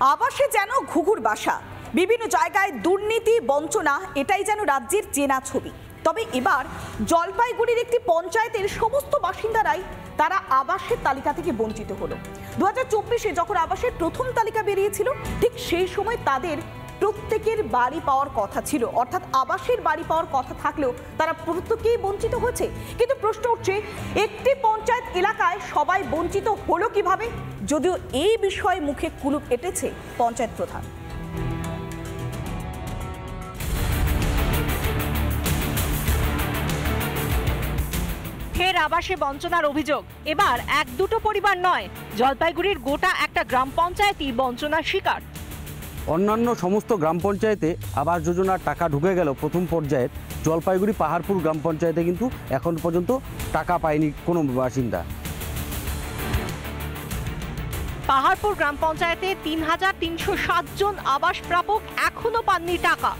আবাসে যেন ঘুঘুর বাসা, বিভিন্ন জায়গায় দুর্নীতি বঞ্চনা, এটাই যেন রাজ্যের চেনা ছবি। তবে এবার জলপাইগুড়ির একটি পঞ্চায়েতের সমস্ত বাসিন্দারাই তারা আবাসের তালিকা থেকে বঞ্চিত হলো। 2024-এ যখন আবাসের প্রথম তালিকা বেরিয়েছিল, ঠিক সেই সময় তাদের প্রত্যেকের বাড়ি পাওয়ার কথা ছিল, অর্থাৎ আবাসের বাড়ি পাওয়ার কথা থাকলেও তারা প্রত্যেকেই বঞ্চিত হচ্ছে। কিন্তু প্রশ্ন উঠছে, একটি পঞ্চায়েত এলাকায় সবাই বঞ্চিত হলো কিভাবে? যদিও এই বিষয়ে মুখে কুলুপ এঁটেছে পঞ্চায়েত প্রধান। ফের আবাসে বঞ্চনার অভিযোগ। এবার এক দুটো পরিবার নয়, জলপাইগুড়ির গোটা একটা গ্রাম পঞ্চায়েতই বঞ্চনার শিকার। অন্যান্য সমস্ত গ্রাম পঞ্চায়েতে আবাস যোজনার টাকা ঢুকে গেল, প্রথম পর্যায়ে জলপাইগুড়ি পাহাড়পুর গ্রাম পঞ্চায়েতে কিন্তু এখন পর্যন্ত টাকা পায়নি কোনো বাসিন্দা। পাহাড়পুর গ্রাম পঞ্চায়েতে ৩,৩০৭ জন আবাস প্রাপক এখনো পাননি টাকা।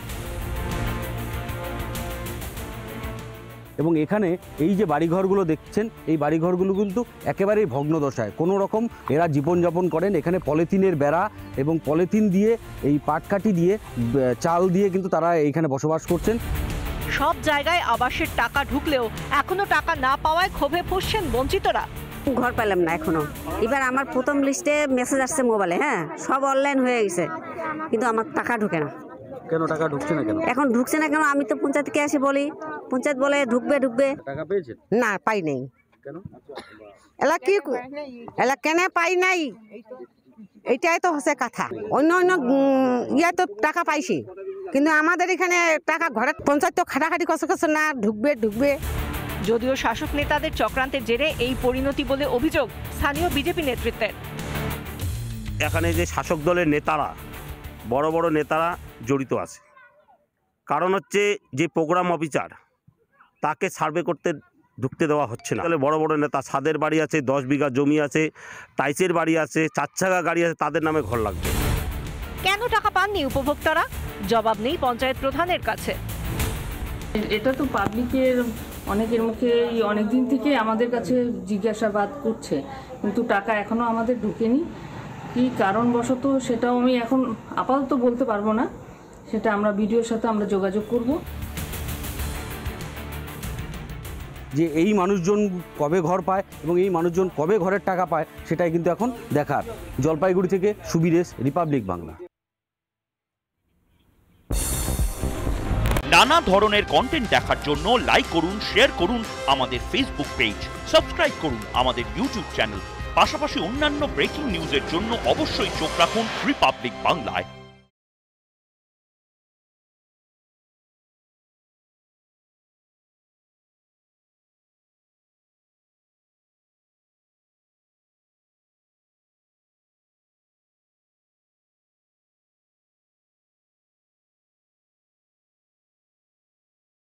এবং এখানে এই যে বাড়িঘরগুলো দেখছেন, এই বাড়িঘরগুলো কিন্তু একেবারেই ভগ্নদশায়। কোনো রকম এরা জীবনযাপন করেন। এখানে পলিথিনের বেড়া এবং পলিথিন দিয়ে, এই পাটকাঠি দিয়ে, চাল দিয়ে কিন্তু তারা এইখানে বসবাস করছেন। সব জায়গায় আবাসের টাকা ঢুকলেও এখনো টাকা না পাওয়ায় ক্ষোভে ফুঁসছেন বঞ্চিতরা। ঘর পেলাম না এখনো। এবার আমার প্রথম লিস্টে মেসেজ আসছে মোবাইলে, সব অনলাইন হয়ে গেছে, কিন্তু আমার টাকা ঢুকে না। কেন টাকা ঢুকছে না? কেন এখন ঢুকছে না কেন? আমি তো পঞ্চায়েতকে আসি বলি, পঞ্চায়েত বলে ঢুকবে। টাকা পেয়েছেন? না, পাই নাই। কেন? এলা কেন পাই নাই, এইটাই তো হচ্ছে কথা। অন্য ইয়ে তো টাকা পাইছি, কিন্তু আমাদের এখানে টাকা ঘরের পঞ্চায়েত তো খাটাখাটি করছে না, ঢুকবে। যদিও শাসক নেতাদের চক্রান্তের জেরে এই পরিণতি বলে অভিযোগ স্থানীয় বিজেপি নেতৃত্বের। এখানে যে শাসক দলের নেতারা, বড় বড় নেতারা জড়িত আছে। কারণ হচ্ছে যে প্রোগ্রাম অফিসার, তাকে সার্ভে করতে ঢুকতে দেওয়া হচ্ছে না। তাহলে বড় বড় নেতা, ছাদের বাড়ি আছে, 10 বিঘা জমি আছে, টাইসের বাড়ি আছে, 4 গাড়ি আছে, তাদের নামে ঘর লাগবে। কেন টাকা পাননি উপভোক্তারা? জবাব নেই পঞ্চায়েত প্রধানের কাছে। এটা তো পাবলিকের অনেকের মুখে অনেকদিন থেকে আমাদের কাছে জিজ্ঞাসাবাদ করছে, কিন্তু টাকা এখনো আমাদের ঢুকেনি। কি কারণবশত সেটাও আমি এখন আপাতত বলতে পারবো না, সেটা আমরা বিডিওর সাথে আমরা যোগাযোগ করব। যে এই মানুষজন কবে ঘর পায় এবং এই মানুষজন কবে ঘরের টাকা পায়, সেটাই কিন্তু এখন দেখার। জলপাইগুড়ি থেকে সুবীরেশ, রিপাবলিক বাংলা। নানা ধরনের কন্টেন্ট দেখার জন্য লাইক করুন, শেয়ার করুন আমাদের ফেসবুক পেজ, সাবস্ক্রাইব করুন আমাদের ইউটিউব চ্যানেল। পাশাপাশি অন্যান্য ব্রেকিং নিউজের জন্য অবশ্যই চোখ রাখুন রিপাবলিক বাংলায়।